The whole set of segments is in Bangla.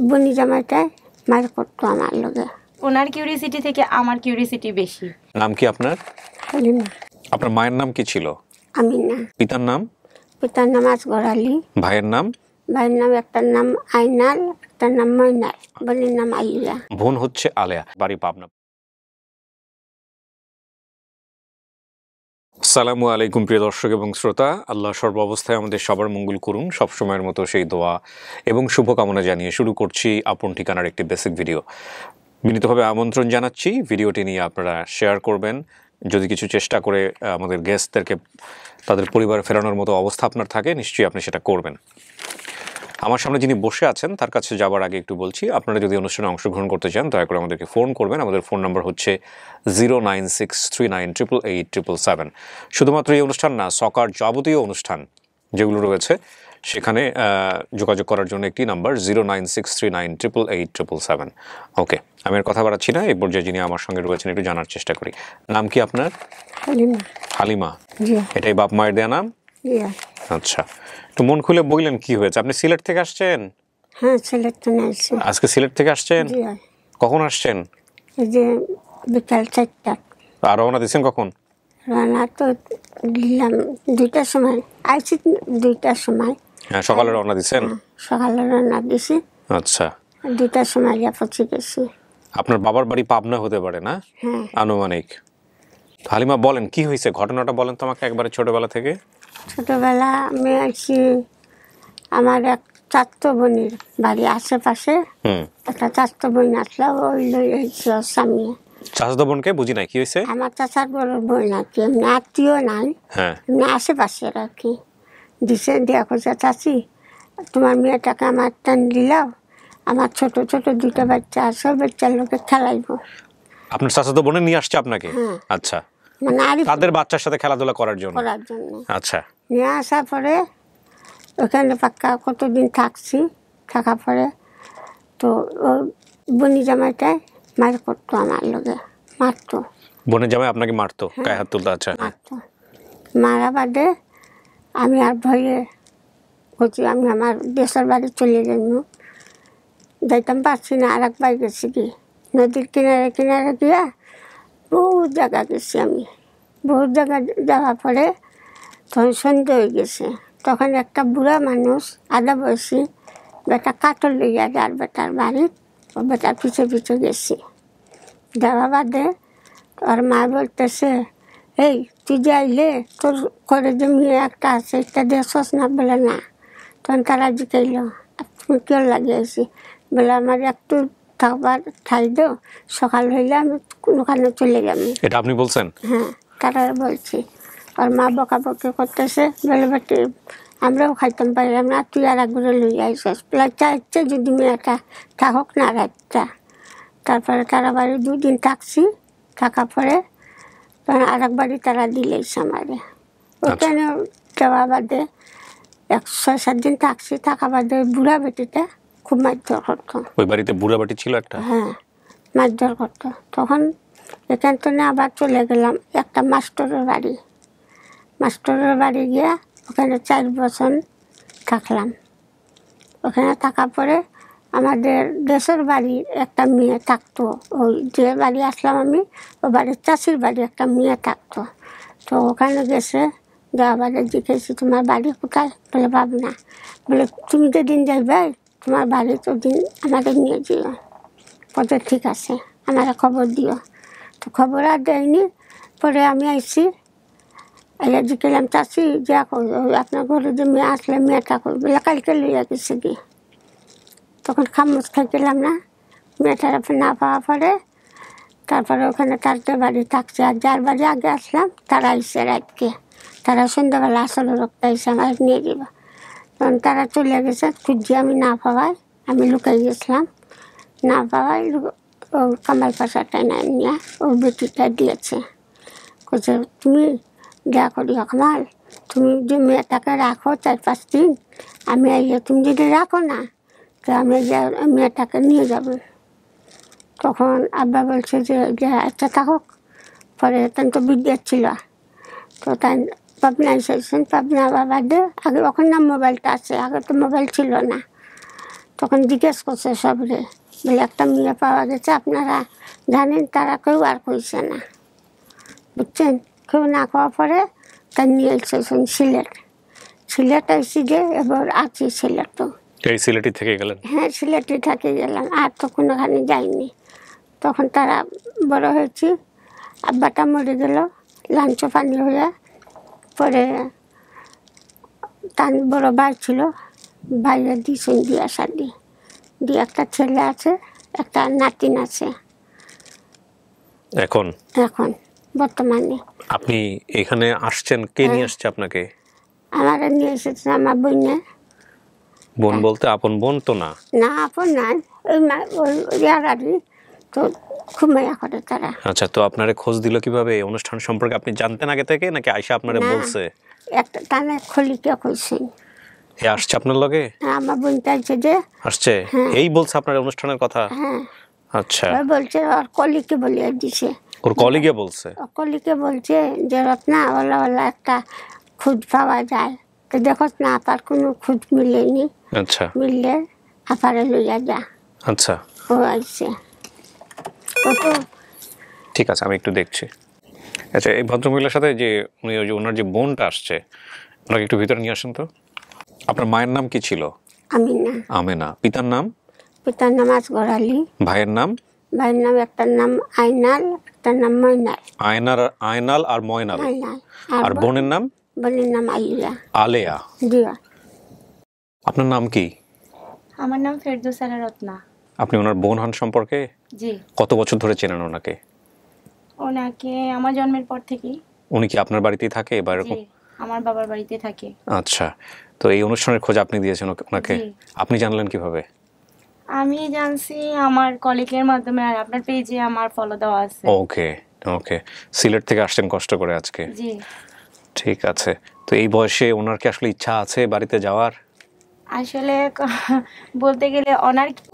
বনি জামাইটাই মার করতো আমার লগে। ওনার কিউরিসিটি থেকে আমার কিউরিসিটি বেশি। নাম কি আপনার? হালিমা। আপনার মায়ের নাম কি ছিল? আমিনা। পিতার নাম? পিতার নাম আসগর আলী। ভাইয়ের নাম? ভাইয়ের নাম একটার নাম আইনাল, একটার নাম ময়নাল, বোনের নাম আলিয়া। বোন হচ্ছে আলেয়া, বাড়ি পাবনা। আসসালামু আলাইকুম প্রিয় দর্শক এবং শ্রোতা, আল্লাহ সর্বাবস্থায় আমাদের সবার মঙ্গল করুন, সবসময়ের মতো সেই দোয়া এবং শুভকামনা জানিয়ে শুরু করছি আপন ঠিকানার একটি বেসিক ভিডিও। বিনীতভাবে আমন্ত্রণ জানাচ্ছি, ভিডিওটি নিয়ে আপনারা শেয়ার করবেন। যদি কিছু চেষ্টা করে আমাদের গেস্টদেরকে তাদের পরিবারে ফেরানোর মতো অবস্থা আপনার থাকে, নিশ্চয়ই আপনি সেটা করবেন। আমার সামনে যিনি বসে আছেন তার কাছে যাবার আগে একটু বলছি, আপনারা যদি অনুষ্ঠানে অংশগ্রহণ করতে চান দয়া করে আমাদেরকে ফোন করবেন। আমাদের ফোন নাম্বার হচ্ছে 09639887777। শুধুমাত্র এই অনুষ্ঠান না, সকার যাবতীয় অনুষ্ঠান যেগুলো রয়েছে সেখানে যোগাযোগ করার জন্য একটি নাম্বার 09639887777। ওকে, আমি আর কথা বাড়াচ্ছি না, এই পর্যায়ে যিনি আমার সঙ্গে রয়েছেন একটু জানার চেষ্টা করি। নাম কি আপনার? হালিমা। হালিমা, জি। এটাই বাপ মায়ের দেয়া নাম? জি। আচ্ছা, একটু মন খুলে বললেন কি হয়েছে? আপনি সিলেট থেকে আসছেন? হ্যাঁ, সিলেট থেকে আসছি। আজকে সিলেট থেকে আসছেন? জি। কখন আসছেন? এই যে বিকাল 4টা। আর রওনা দিচ্ছেন কখন? রান্না তো দিলাম 2টার সময়, আইসি 2টার সময়। হ্যাঁ, সকালে রওনা দিচ্ছেন? সকালে রান্না দিছি, আচ্ছা, 2টার সময় গিয়ে পৌঁছে গেছি। আপনার বাবার বাড়ি পাবনা হতে পারে না? হ্যাঁ। আনুমানিক। হালিমা বলেন কি হয়েছে, ঘটনাটা বলেন তো আমাকে একবারে ছোটবেলা থেকে। ছোটবেলা আমি আসছি আমার এক চাচাতো বোনের বাড়ি আশেপাশে। একটা চাচাতো বোন আসলো, ওই লই হয়েছে ওর সামনে। চাচাতো বোনকে বুঝি নাই, কি হয়েছে? আমার চাচার বড় বোন আর কি, এমনি আত্মীয় নাই, হ্যাঁ, এমনি আশেপাশে আর কি। দিছে, দিয়া করছে চাচি তোমার মেয়েটাকে আমার টান দিলাও, আমার ছোট ছোট 2টা বাচ্চা আছে, বাচ্চার লোকে খেলাইবো। আপনার চাচাতো বোনে নিয়ে আসছে আপনাকে? হ্যাঁ। আচ্ছা, মানে আরই তাদের বাচ্চার সাথে খেলাধুলা করার জন্য? করার জন্য। আচ্ছা, নিয়ে আসার পরে ওখানে পাক্কা কতদিন থাকছি, থাকার পরে তো ওই বনি জামাইটাই মার করতো আমার লগে, মারতো। বোনের জামাই আপনাকে মারতো, গায়ে হাত তুলতো? আচ্ছা, মারতো। মারা বাদে আমি আর ভয়ে বলছি আমি আমার দেশের বাড়ি চলে যাইতাম পারছি না। আর একবার গেছি কি নদীর কিনারে কিনারে গিয়া বহু জায়গা গেছি আমি। বহু জায়গা যাওয়ার পরে তখন সন্ধে হয়ে গেছে, তখন একটা বুড়া মানুষ আধা বয়সী বেটা কাটল লইয়া যার বেটার বাড়ি, ও বেটার পিছে পিছে গেছি। যাওয়া বাদে ওর মা বলতেছে এই তুই যাইলে তোর করে যে মেয়ে একটা আছে একটা দেশস না? বলে না। তখন তারা জিকাইল তুমি কেউ লাগিয়েছি? বলে আমার একটু থাকবার ঠাই দাও, সকাল হইলে আমি কোনোখানে চলে যাবো। এটা আপনি বলছেন? হ্যাঁ, তারা বলছি। ওর মা বকাবকি করতেছে, বলে বেটি আমরাও খাইতাম পারলাম না, তুই আর একবারে লইয়া আইসস। চাইছে যদি মেয়েটা থাকুক না রাতটা। তারপরে তারা বাড়ি 2 দিন থাকছি, থাকার পরে তখন আর এক বাড়ি তারা দিলেইছে আমারে। ওখানে যাওয়া বাদে 6-7 দিন থাকছি, থাকা বাদে বুড়া বেটিটা খুব মারধর করতো। ওই বাড়িতে বুড়া বাটি ছিল একটা? হ্যাঁ, মারধর করতো। তখন এখান থেকে আবার চলে গেলাম একটা মাস্টরের বাড়ি। মাস্টরের বাড়ি গিয়া ওখানে 4 বছর থাকলাম। ওখানে থাকার পরে আমাদের দেশের বাড়ির একটা মেয়ে থাকতো, ওই যে বাড়ি আসলাম আমি, ও বাড়ির চাষির বাড়ি একটা মেয়ে থাকতো। তো ওখানে গেছে, যাওয়া বাড়ি জিজ্ঞেসি তোমার বাড়ি কোথায়? বলে পাবনা। বলে তুমি যেদিন যাইবে তোমার বাড়ি তো দিন আমাদের নিয়ে যেও। বলতে ঠিক আছে, আমার খবর দিও। তো খবর আর দেয়নি। পরে আমি আইসি, এবার জিজ্ঞেলাম চাষি যা করবে আপনার ঘরে যে মেয়ে আসলে মেয়েটা করবে? বলে কালকে লইয়া গেছে কি। তখন খামোশ খাই গেলাম না, মেয়েটার না পাওয়া পরে তারপরে ওখানে তার বাড়ি থাকছে। আর যার বাড়ি আগে আসলাম তারা আইসে রাতকে, তারা সন্ধ্যাবেলা আসলে রক্ত আইসে আমার নিয়ে যাবে। তখন তারা চলে গেছে, খুঁজছি আমি না পাওয়ায় আমি লুকাই গেছিলাম। না পাওয়ায় ও কামাল পাশাটাই না নিয়ে ও বেটিটা দিয়েছে। বলছে তুমি যা করি কামাল, তুমি যে মেয়েটাকে রাখো 4-5 দিন, আমি আইলে তুমি যদি রাখো না তো আমি মেয়েটাকে নিয়ে যাব। তখন আব্বা বলছে যে একটা থাকুক। পরে তখন তো বিদ্যুৎ ছিল, তো তাই পাবনা এসেছেন। পাবনা বাবা দে আগে ওখানে না মোবাইলটা আছে, আগে তো মোবাইল ছিল না। তখন জিজ্ঞেস করছে সবরে, বলে একটা মেয়ে পাওয়া গেছে, আপনারা জানেন? তারা কেউ আর কইছে না, বুঝছেন? কেউ না খাওয়া পরে তাই নিয়ে এসেছেন সিলেট এসেছি যে এবার আছি সিলেটও। এই সিলেটি থেকে গেলেন? হ্যাঁ, সিলেটে থেকে গেলাম, আর তো কোনোখানে যাইনি। তখন তারা বড় হয়েছি, আব্বাটা মরে গেল লাঞ্চ পানি হয়ে। পরে তার বড় ভাই ছিল, ভাইয়ের দিয়েছেন বিয়া শাদি দিয়ে একটা ছেলে আছে, একটা নাতিন আছে এখন এখন বর্তমানে। আপনি এখানে আসছেন, কে নিয়ে আসছে আপনাকে? আমার নিয়ে এসেছে আমার বোনে। বোন বলতে আপন বোন তো না? না, আপন নাই, ওই ইয়ারারই তো ঘুমাইয়া করে তারা। আচ্ছা, তো আপনারে খোঁজ দিল কিভাবে? এই অনুষ্ঠান সম্পর্কে আপনি জানতেন আগে থেকে, নাকি আয়শা আপনারে না, বলছে? একটা টানে খলিকে কইছেন। এ আসছে আপনার লগে? আমার বোন চাইছে যে, আসছে এই বলছে আপনার অনুষ্ঠানের কথা? হ্যাঁ, আচ্ছা, ওই বলছে ওর কলিকে বলিয়ে দিছে। ওর কলিগে বলছে? ওর কলিকে বলছে যে রত্না ওলা ওলা একটা খুঁজ পাওয়া যায়, তো দেখো না আপার কোনো খুঁজ মিলেনি, আচ্ছা মিললে আপারে লইয়া যা। আচ্ছা, ও আইছে ও তো ঠিক আছে, আমি একটু দেখছি। আচ্ছা, এই ভদ্রমহিলার সাথে যে উনি ওই যে ওনার যে বোনটা আসছে, ওনাকে একটু ভিতরে নিয়ে আসেন তো। আপনার মায়ের নাম কি ছিল? আমি না। আমেনা। পিতার নাম? পিতার নাম আসগর আলী। ভাইয়ের নাম? ভাইয়ের নাম একটার নাম আইনাল, একটার নাম ময়নাল। আয়নাল আর ময়নাল। আইনাল। আর বোনের নাম? বোনের নাম আলিয়া। আলেয়া। জিয়া। আপনার নাম কি? আমার নাম ফেরদৌসা রত্না। আপনি ওনার বোন হন সম্পর্কে? জি। কত বছর ধরে চেনেন ওনাকে? ওনাকে আমার জন্মের পর থেকেই। উনি কি আপনার বাড়িতেই থাকে বা এরকম? জি, আমার বাবার বাড়িতে থাকে। আচ্ছা, তো এই অনুষ্ঠানের খোঁজ আপনি দিয়েছেন ওনাকে? জি। আপনি জানলেন কিভাবে? আমি জানছি আমার কলিগের মাধ্যমে, আর আপনার পেজে আমার ফলো দেওয়া আছে। ওকে ওকে, সিলেট থেকে আসছেন কষ্ট করে আজকে? জি। ঠিক আছে, তো এই বয়সে ওনার কি আসলে ইচ্ছা আছে বাড়িতে যাওয়ার? আসলে বলতে গেলে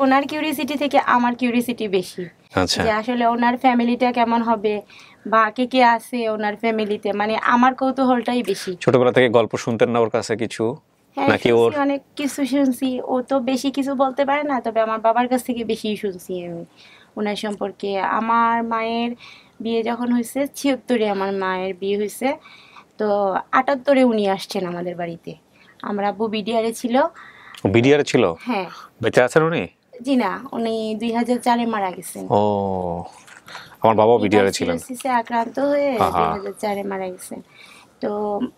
ওনার কিউরিসিটি থেকে আমার কিউরিসিটি বেশি, আচ্ছা, যে আসলে ওনার ফ্যামিলিটা কেমন হবে বা কে কে আছে ওনার ফ্যামিলিতে, মানে আমার কৌতূহলটাই বেশি। ছোটবেলা থেকে গল্প শুনতেন না ওর কাছে কিছু? হ্যাঁ, নাকি ওর? শুনছি, অনেক কিছু শুনছি। ও তো বেশি কিছু বলতে পারে না, তবে আমার বাবার কাছ থেকে বেশি শুনছি আমি ওনার সম্পর্কে। আমার মায়ের বিয়ে যখন হয়েছে ৭৬-এ আমার মায়ের বিয়ে হয়েছে, তো ৭৮-এ উনি আসছেন আমাদের বাড়িতে। আমার আব্বু বিডিআরে ছিল। ও বিডিআর ছিল? হ্যাঁ। বেঁচে আছেন উনি? জি না, উনি ২০০৪-এ মারা গেছেন। ও, আমার বাবাও বিডিআরে ছিলেন। লিভার আক্রান্ত হয়ে আহা। ২০০৪-এ মারা গেছেন। তো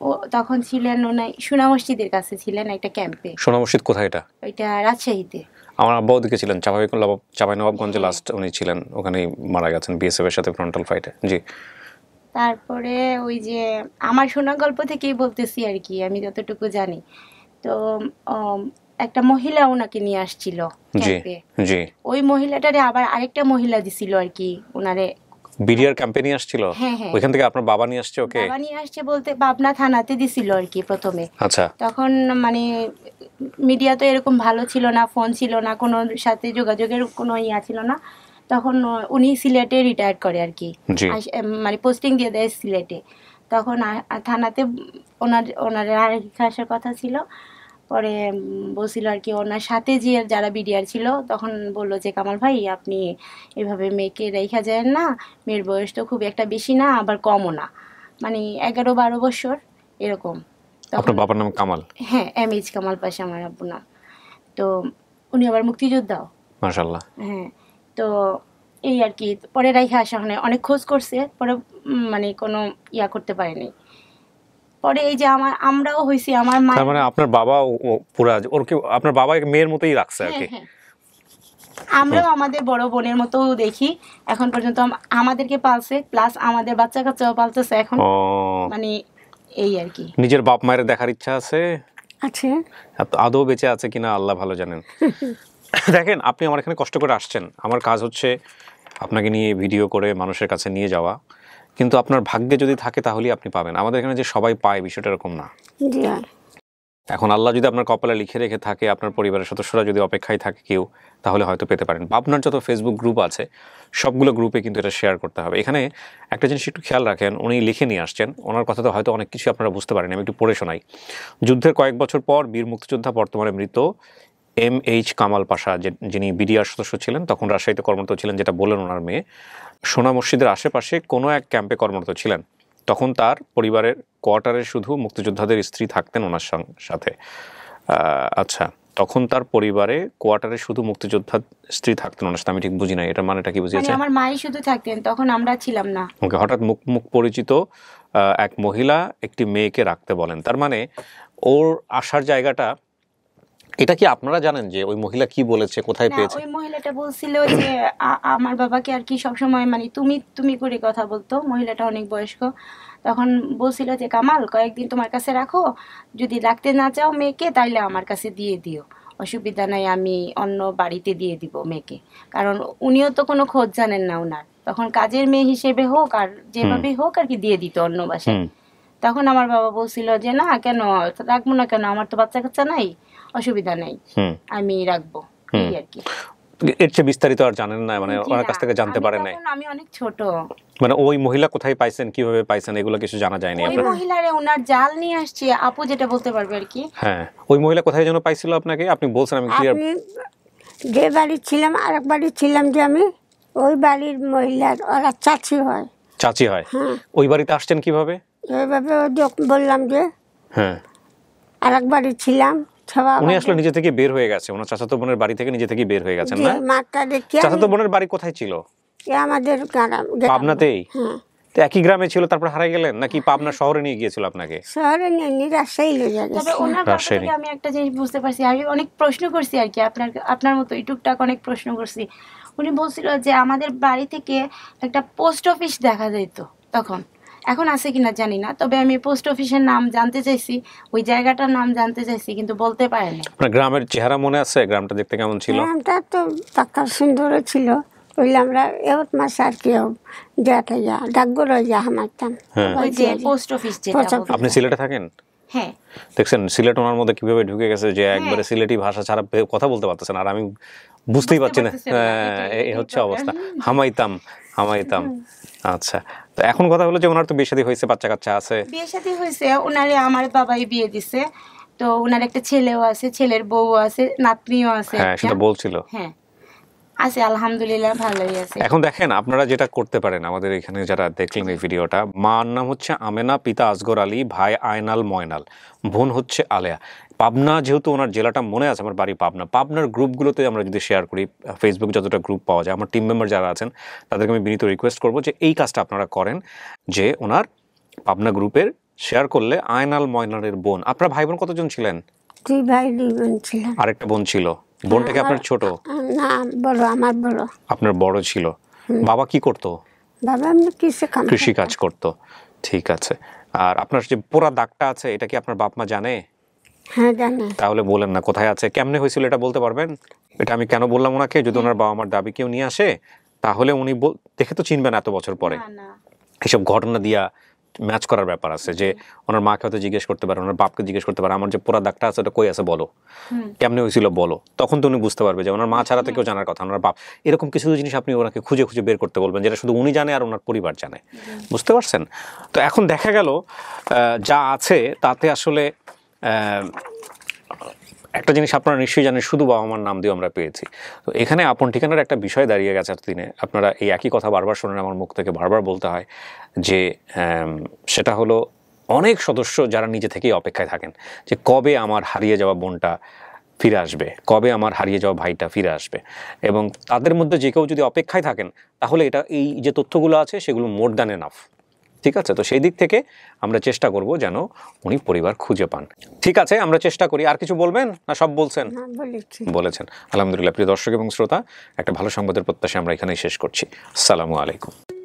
ও তখন ছিলেন ওনার সোনা মসজিদের কাছে ছিলেন একটা ক্যাম্পে। সোনা মসজিদ কোথায় এটা? ওইটা রাজশাহীতে। আমার আব্বাও ওদিকে ছিলেন, চাঁপাইনবাবগঞ্জে লাস্ট উনি ছিলেন, ওখানেই মারা গেছেন বিএসএফ এর সাথে ফ্রন্টাল ফাইটে। জি। তারপরে ওই যে আমার শোনা গল্প থেকেই বলতেছি আর কি, আমি যতটুকু জানি। তো একটা মহিলা ওনাকে নিয়ে আসছিল জি ক্যাম্পে। জি। ওই মহিলাটারে আবার আরেকটা মহিলা দিছিল আর কি ওনারে। বিডিআর ক্যাম্পে নিয়ে আসছিল? হ্যাঁ হ্যাঁ। ওইখান থেকে আপনার বাবা নিয়ে আসছে ওকে? বাবা নিয়ে আসছে বলতে পাবনা থানাতে দিছিল আর কি প্রথমে। আচ্ছা। তখন মানে মিডিয়া তো এরকম ভালো ছিল না, ফোন ছিল না, কোনো সাথে যোগাযোগের কোনো ইয়া ছিল না। তখন উনি সিলেটে রিটায়ার করে আর কি, জি। মানে পোস্টিং দিয়ে দেয় সিলেটে। তখন থানাতে ওনার আরেকটা আসার কথা ছিল। পরে বলছিল আর কি ওনার সাথে যে যারা বিডিআর ছিল, তখন বললো যে কামাল ভাই আপনি এভাবে মেয়েকে রেখা যায় না, মেয়ের বয়স তো খুব একটা বেশি না আবার কমও না, মানে 11-12 বছর এরকম। আপনার বাবার নাম কামাল? হ্যাঁ, এমএইচ কামাল পাশা আমার আব্বু নাম। তো উনি আবার মুক্তিযোদ্ধাও। মাশাআল্লাহ। হ্যাঁ, তো এই আর কি। পরে রাইখা আসা হয় অনেক খোঁজ করছে, পরে মানে কোনো ইয়া করতে পারেনি। পরে এই যে আমরাও হইছি আমার মা। তার মানে আপনার বাবা পুরা ওর কি আপনার বাবা মেয়ের মতোই রাখছে আর কি? হ্যাঁ, আমরাও আমাদের বড় বোনের মতো দেখি এখন পর্যন্ত, আমাদেরকে পালছে, প্লাস আমাদের বাচ্চা কাচ্চাও পালতেছে এখন। ও, মানে এই আর কি। নিজের বাপ মায়ের দেখার ইচ্ছা আছে? আছে। আদৌ বেঁচে আছে কিনা আল্লাহ ভালো জানেন। দেখেন, আপনি আমার এখানে কষ্ট করে আসছেন, আমার কাজ হচ্ছে আপনাকে নিয়ে ভিডিও করে মানুষের কাছে নিয়ে যাওয়া, কিন্তু আপনার ভাগ্যে যদি থাকে তাহলেই আপনি পাবেন। আমাদের এখানে যে সবাই পায় বিষয়টা এরকম না। জি। এখন আল্লাহ যদি আপনার কপালে লিখে রেখে থাকে, আপনার পরিবারের সদস্যরা যদি অপেক্ষায় থাকে কেউ, তাহলে হয়তো পেতে পারেন। আপনার যত ফেসবুক গ্রুপ আছে সবগুলো গ্রুপে কিন্তু এটা শেয়ার করতে হবে। এখানে একটা জিনিস একটু খেয়াল রাখেন, উনি লিখে নিয়ে আসছেন, ওনার কথাতে হয়তো অনেক কিছু আপনারা বুঝতে পারেন। আমি একটু পড়ে শোনাই। যুদ্ধের কয়েক বছর পর বীর মুক্তিযোদ্ধা বর্তমানে মৃত MH কামাল পাশা, যিনি বিডিআর সদস্য ছিলেন, তখন রাজশাহীতে কর্মরত ছিলেন, যেটা বললেন ওনার মেয়ে, সোনা মসজিদের আশেপাশে কোনো এক ক্যাম্পে কর্মরত ছিলেন। তখন তার পরিবারের কোয়ার্টারে শুধু মুক্তিযোদ্ধাদের স্ত্রী থাকতেন ওনার সাথে। আচ্ছা, তখন তার পরিবারে কোয়ার্টারে শুধু মুক্তিযোদ্ধার স্ত্রী থাকতেন ওনার সাথে। আমি ঠিক বুঝি না এটার মানেটা কি বুঝিয়েছে। আমার মাই শুধু থাকতেন, তখন আমরা ছিলাম না। ওকে, হঠাৎ মুখ পরিচিত এক মহিলা একটি মেয়েকে রাখতে বলেন, তার মানে ওর আসার জায়গাটা, এটা কি আপনারা জানেন যে ওই মহিলা কি বলেছে, কোথায় পেয়েছে? ওই মহিলাটা বলছিল যে আমার বাবাকে আর কি সবসময় মানে তুমি তুমি করে কথা বলতো। মহিলাটা অনেক বয়স্ক। তখন বলছিল যে কামাল, কয়েকদিন তোমার কাছে রাখো, যদি রাখতে না চাও মেয়েকে তাইলে আমার কাছে দিয়ে দিও, অসুবিধা নাই, আমি অন্য বাড়িতে দিয়ে দিব মেয়েকে। কারণ উনিও তো কোনো খোঁজ জানেন না ওনার, তখন কাজের মেয়ে হিসেবে হোক আর যেভাবে হোক আর কি দিয়ে দিত অন্য বাসায়। তখন আমার বাবা বলছিল যে না, কেন রাখবো না, কেন আমার তো বাচ্চা কাচ্চা নাই, অসুবিধা নাই, আমি রাখবো, এই আর কি। এর চেয়ে বিস্তারিত আর জানেন না, মানে ওনার কাছ থেকে জানতে পারেন নাই? আমি অনেক ছোট। মানে ওই মহিলা কোথায় পাইছেন, কিভাবে পাইছেন, এগুলো কিছু জানা যায়নি ওই মহিলারে ওনার জাল নিয়ে আসছে, আপু যেটা বলতে পারবে আর কি। হ্যাঁ, ওই মহিলা কোথায় যেন পাইছিল আপনাকে, আপনি বলছেন, আমি ক্লিয়ার। যে বাড়ি ছিলাম, আরেক বাড়ি ছিলাম যে আমি, ওই বাড়ির মহিলার ওরা চাচি হয়। চাচি হয়? ওই বাড়িতে আসছেন কিভাবে? এইভাবে বললাম যে হ্যাঁ, আরেক বাড়ি ছিলাম। উনি আসলে নিজে থেকে বের হয়ে গেছে, ওনার চাচাতো বোনের বাড়ি থেকে নিজে থেকে বের হয়ে গেছেন না? মাঠটা দেখি। চাচাতো বোনের বাড়ি কোথায় ছিল? আমাদের পাবনাতেই? তো একই গ্রামে ছিল, তারপর হারিয়ে গেলেন নাকি পাবনা শহরে নিয়ে গিয়েছিল আপনাকে? শহরে নিয়ে রাজশাহী নিয়ে গেছে। তবে ওনার বাড়ি থেকে আমি একটা জিনিস বুঝতে পারছি, আমি অনেক প্রশ্ন করছি আর কি, আপনার মতো টুকটাক অনেক প্রশ্ন করছি। উনি বলছিল যে আমাদের বাড়ি থেকে একটা পোস্ট অফিস দেখা যেত তখন, এখন আছে কিনা জানি না, তবে আমি পোস্ট অফিসের নাম জানতে চাইছি, ওই জায়গাটার নাম জানতে চাইছি, কিন্তু বলতে পারেনি। আপনার গ্রামের চেহারা মনে আছে? গ্রামটা দেখতে কেমন ছিল? গ্রামটা তো পাকা সুন্দর ছিল। ওইলে আমরা এত মাস আর কি যাতাইয়া ডাকগর হইয়া হামাইতাম। ওই যে পোস্ট অফিস যেটা। আপনি সিলেটে থাকেন? হ্যাঁ। দেখছেন সিলেট ওনার মধ্যে কিভাবে ঢুকে গেছে, যে একবারে সিলেটি ভাষা ছাড়া কথা বলতে পারতেছেন, আর আমি বুঝতেই পারছি না। এই হচ্ছে অবস্থা। হামাইতাম। আচ্ছা, তো এখন কথা হলো যে ওনার তো বিয়ে শাদী হয়েছে, বাচ্চা কাচ্চা আছে? বিয়ে শাদী হয়েছে, ওনারে আমার বাবাই বিয়ে দিছে। তো ওনার একটা ছেলেও আছে, ছেলের বউ আছে, নাতনিও আছে। হ্যাঁ, সেটা বলছিল। হ্যাঁ আছে, আলহামদুলিল্লাহ ভালোই আছে। এখন দেখেন, আপনারা যেটা করতে পারেন, আমাদের এখানে যারা দেখলেন এই ভিডিওটা, মার নাম হচ্ছে আমেনা, পিতা আসগর আলী, ভাই আয়নাল ময়নাল, বোন হচ্ছে আলেয়া। পাবনা, যেহেতু ওনার জেলাটা মনে আছে, আমার বাড়ি পাবনার গ্রুপগুলোতে আমরা যদি শেয়ার করি, ফেসবুক যতটা গ্রুপ পাওয়া যায়, আমার টিম মেম্বার যারা আছেন তাদেরকে আমি বিনীত রিকোয়েস্ট করবো যে এই কাজটা আপনারা করেন, যে ওনার পাবনা গ্রুপের শেয়ার করলে আয়নাল ময়নালের বোন। আপনার ভাই বোন কতজন ছিলেন? 2 ভাই 2 বোন ছিলেন। আরেকটা বোন ছিল? বোনটা কি আপনার ছোট? না, বড়, আমার বড়। আপনার বড় ছিল। বাবা কি করতো? বাবা এমনি কৃষি কাজ করতো। ঠিক আছে। আর আপনার যে পোড়া দাগটা আছে, এটা কি আপনার বাপ মা জানে? হ্যাঁ জানে। তাহলে বলেন না কোথায় আছে, কেমনে হয়েছিল এটা বলতে পারবেন? এটা আমি কেন বললাম ওনাকে, যদি ওনার বাবা মার দাবি কেউ নিয়ে আসে, তাহলে উনি দেখে তো চিনবেন এত বছর পরে। এসব ঘটনা দিয়া ম্যাচ করার ব্যাপার আছে, যে ওনার মাকে হয়তো জিজ্ঞেস করতে পারে, ওনার বাপকে জিজ্ঞেস করতে পারে, আমার যে পোড়া দাগটা আছে ওটা কই আছে বলো, কেমনে হয়েছিল বলো। তখন তো উনি বুঝতে পারবে যে ওনার মা ছাড়া তো কেউ জানার কথা, ওনার বাপ। এরকম কিছু জিনিস আপনি ওনাকে খুঁজে খুঁজে বের করতে বলবেন, যেটা শুধু উনি জানে আর ওনার পরিবার জানে। বুঝতে পারছেন? তো এখন দেখা গেল যা আছে তাতে আসলে একটা জিনিস আপনারা নিশ্চয়ই জানেন, শুধু বাবা মার নাম দিয়ে আমরা পেয়েছি। তো এখানে আপন ঠিকানার একটা বিষয় দাঁড়িয়ে গেছে দিনে। আপনারা এই একই কথা বারবার শোনেন, আমার মুখ থেকে বারবার বলতে হয়, যে সেটা হলো অনেক সদস্য যারা নিজে থেকেই অপেক্ষায় থাকেন যে কবে আমার হারিয়ে যাওয়া বোনটা ফিরে আসবে, কবে আমার হারিয়ে যাওয়া ভাইটা ফিরে আসবে। এবং তাদের মধ্যে যে কেউ যদি অপেক্ষায় থাকেন, তাহলে এই যে তথ্যগুলো আছে সেগুলো মোর দ্যান এনাফ। ঠিক আছে? তো সেই দিক থেকে আমরা চেষ্টা করব যেন উনি পরিবার খুঁজে পান। ঠিক আছে, আমরা চেষ্টা করি। আর কিছু বলবেন না? সব বলছেন? বলেছেন। আলহামদুলিল্লাহ। প্রিয় দর্শক এবং শ্রোতা, একটা ভালো সংবাদের প্রত্যাশা আমরা এখানেই শেষ করছি। আসসালামু আলাইকুম।